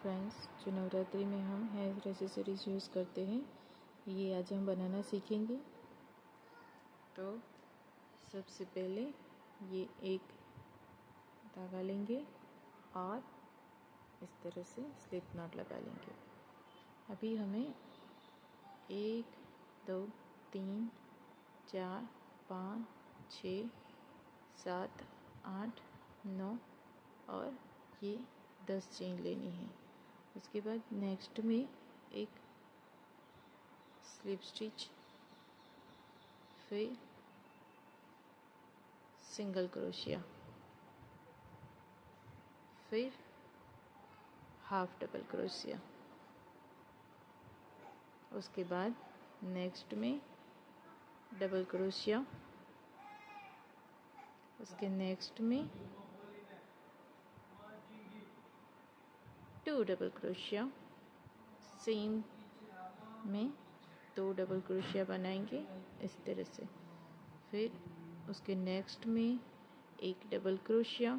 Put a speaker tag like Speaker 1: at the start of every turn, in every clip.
Speaker 1: Friends, जो नवरात्रि में हम हेयर एक्सेसरीज यूज़ करते हैं, ये आज हम बनाना सीखेंगे। तो सबसे पहले ये एक धागा लेंगे और इस तरह से स्लिप नॉट लगा लेंगे। अभी हमें 1 2 3 4 5 6 7 8 9 और ये 10 चेन लेनी है। उसके बाद नेक्स्ट में एक स्लिप स्टिच, फिर सिंगल क्रोशिया, फिर हाफ डबल क्रोशिया। उसके बाद नेक्स्ट में डबल क्रोशिया, उसके नेक्स्ट में 2 डबल क्रोशिया, सेम में 2 डबल क्रोशिया बनाएंगे इस तरह से। फिर उसके नेक्स्ट में एक डबल क्रोशिया,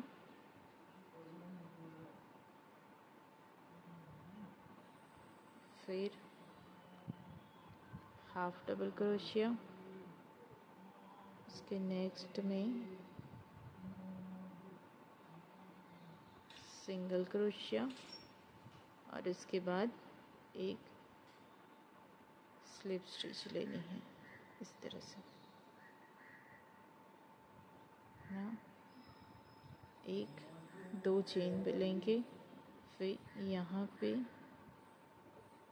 Speaker 1: फिर हाफ डबल क्रोशिया, उसके नेक्स्ट में सिंगल क्रोशिया और इसके बाद एक स्लिप स्टिच लेनी है इस तरह से ना। 1 2 चेन लेंगे, फिर यहाँ पे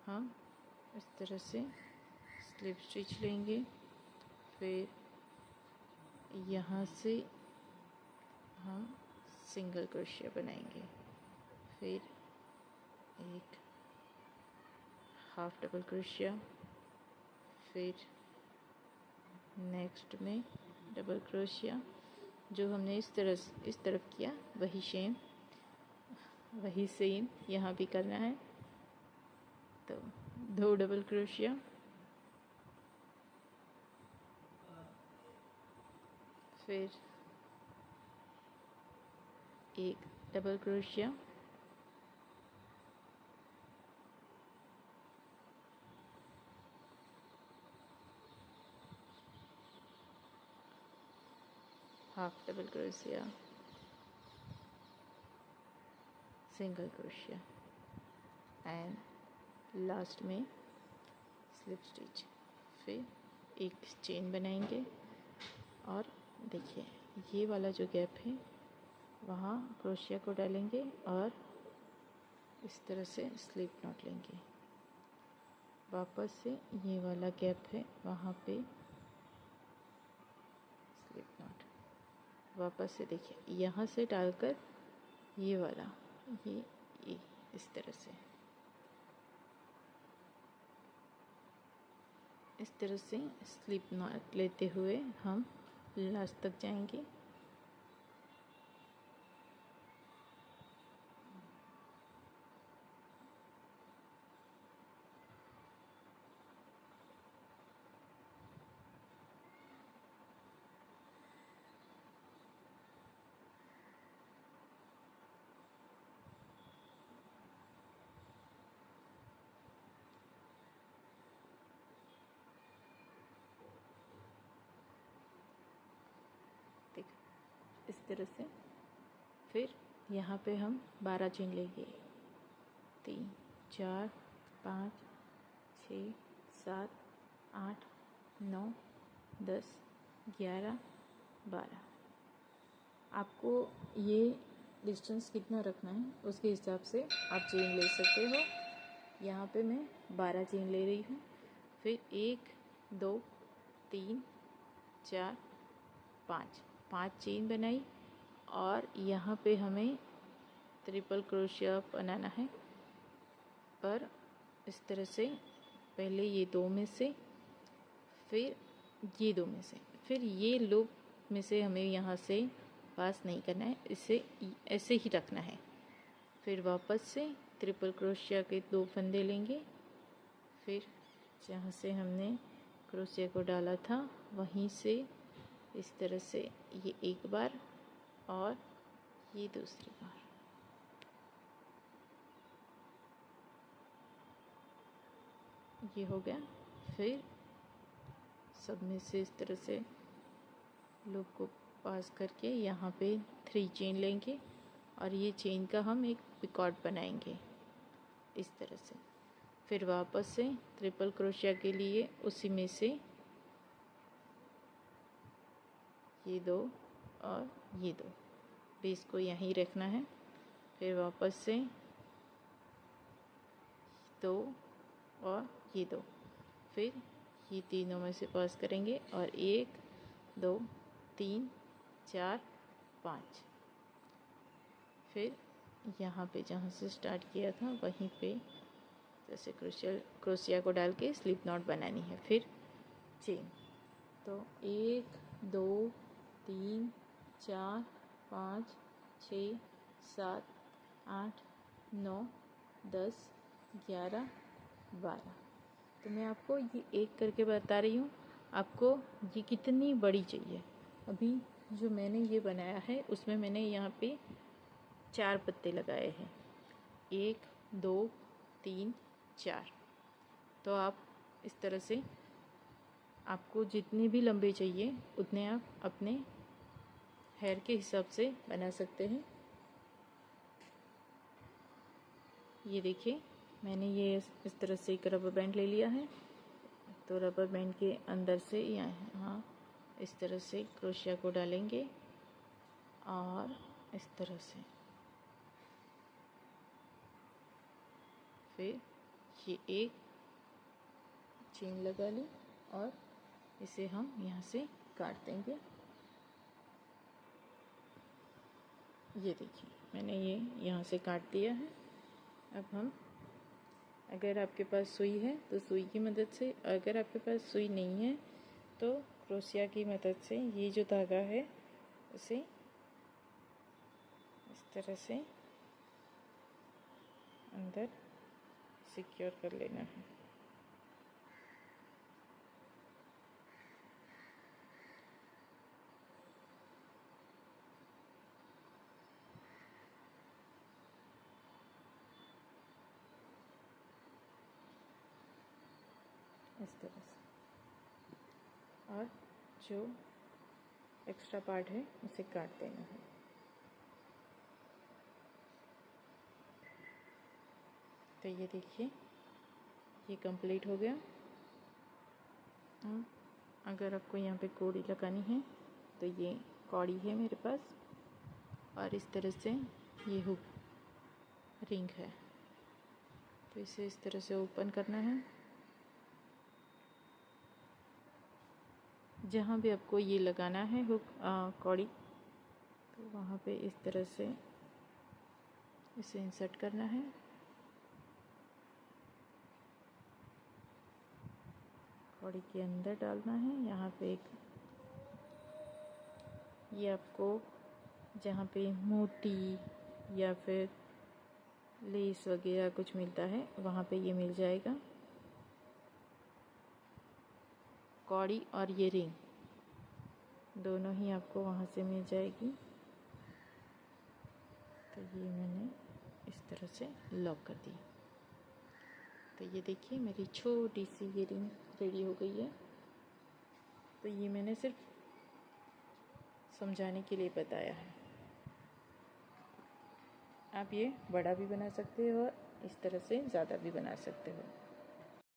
Speaker 1: हम इस तरह से स्लिप स्टिच लेंगे, फिर यहाँ से हम सिंगल क्रोशिया बनाएंगे, फिर एक हाफ डबल क्रोशिया, फिर नेक्स्ट में डबल क्रोशिया। जो हमने इस तरफ किया वही सेम यहाँ भी करना है। तो 2 डबल क्रोशिया, फिर एक double crochet, half double crochet, single crochet and last में स्लिप स्टिच। फिर एक चेन बनाएंगे और देखिए ये वाला जो गैप है वहाँ क्रोशिया को डालेंगे और इस तरह से स्लिप नॉट लेंगे। वापस से ये वाला गैप है वहाँ पे स्लिप नॉट, वापस से देखिए यहाँ से डालकर ये वाला ये इस तरह से स्लिप नॉट लेते हुए हम लास्ट तक जाएंगे। देख इस तरह से। फिर यहाँ पे हम 12 चेन लेंगे, 3 4 5 6 7 8 9 10 11 12। आपको ये डिस्टेंस कितना रखना है उसके हिसाब से आप चेन ले सकते हो। यहाँ पे मैं 12 चेन ले रही हूँ। फिर 1 2 3 4 5 चेन बनाई और यहाँ पे हमें ट्रिपल क्रोशिया बनाना है। पर इस तरह से पहले ये 2 में से, फिर ये 2 में से, फिर ये लूप में से हमें यहाँ से पास नहीं करना है, इसे ऐसे ही रखना है। फिर वापस से ट्रिपल क्रोशिया के 2 फंदे लेंगे, फिर जहाँ से हमने क्रोशिया को डाला था वहीं से इस तरह से ये एक बार और ये दूसरी बार। ये हो गया। फिर सब में से इस तरह से लूप को पास करके यहाँ पे 3 चेन लेंगे और ये चेन का हम एक पिकॉट बनाएंगे इस तरह से। फिर वापस से ट्रिपल क्रोशिया के लिए उसी में से ये 2 और ये 2 बेस को यहीं रखना है। फिर वापस से 2 और ये 2, फिर ये तीनों में से पास करेंगे और 1 2 3 4 5। फिर यहाँ पे जहाँ से स्टार्ट किया था वहीं पे जैसे क्रोशिया को डाल के स्लिप नॉट बनानी है। फिर चेन, तो 1 2 3 4 5 6 7 8 9 10 11 12। तो मैं आपको ये एक करके बता रही हूँ आपको ये कितनी बड़ी चाहिए। अभी जो मैंने ये बनाया है उसमें मैंने यहाँ पे 4 पत्ते लगाए हैं, 1 2 3 4। तो आप इस तरह से आपको जितने भी लंबे चाहिए उतने आप अपने हेयर के हिसाब से बना सकते हैं। ये देखिए मैंने ये इस तरह से एक रबर बैंड ले लिया है। तो रबर बैंड के अंदर से यहाँ इस तरह से क्रोशिया को डालेंगे और इस तरह से फिर ये एक चेन लगा ली और इसे हम यहाँ से काट देंगे। ये देखिए मैंने ये यहाँ से काट दिया है। अब हम, अगर आपके पास सुई है तो सुई की मदद से, अगर आपके पास सुई नहीं है तो क्रोशिया की मदद से ये जो धागा है उसे इस तरह से अंदर सिक्योर कर लेना है। इस तरह से, और जो एक्स्ट्रा पार्ट है उसे काट देना है। तो ये देखिए ये कंप्लीट हो गया। अगर आपको यहाँ पे कौड़ी लगानी है तो ये कौड़ी है मेरे पास, और इस तरह से ये हुक रिंग है। तो इसे इस तरह से ओपन करना है। जहाँ भी आपको ये लगाना है हुक कौड़ी, तो वहाँ पे इस तरह से इसे इंसर्ट करना है। कौड़ी के अंदर डालना है। यहाँ पे एक, ये आपको जहाँ पे मोती या फिर लेस वगैरह कुछ मिलता है वहाँ पे ये मिल जाएगा। कौड़ी और ये रिंग दोनों ही आपको वहाँ से मिल जाएगी। तो ये मैंने इस तरह से लॉक कर दी। तो ये देखिए मेरी छोटी सी ये रिंग रेडी हो गई है। तो ये मैंने सिर्फ समझाने के लिए बताया है। आप ये बड़ा भी बना सकते हो और इस तरह से ज़्यादा भी बना सकते हो।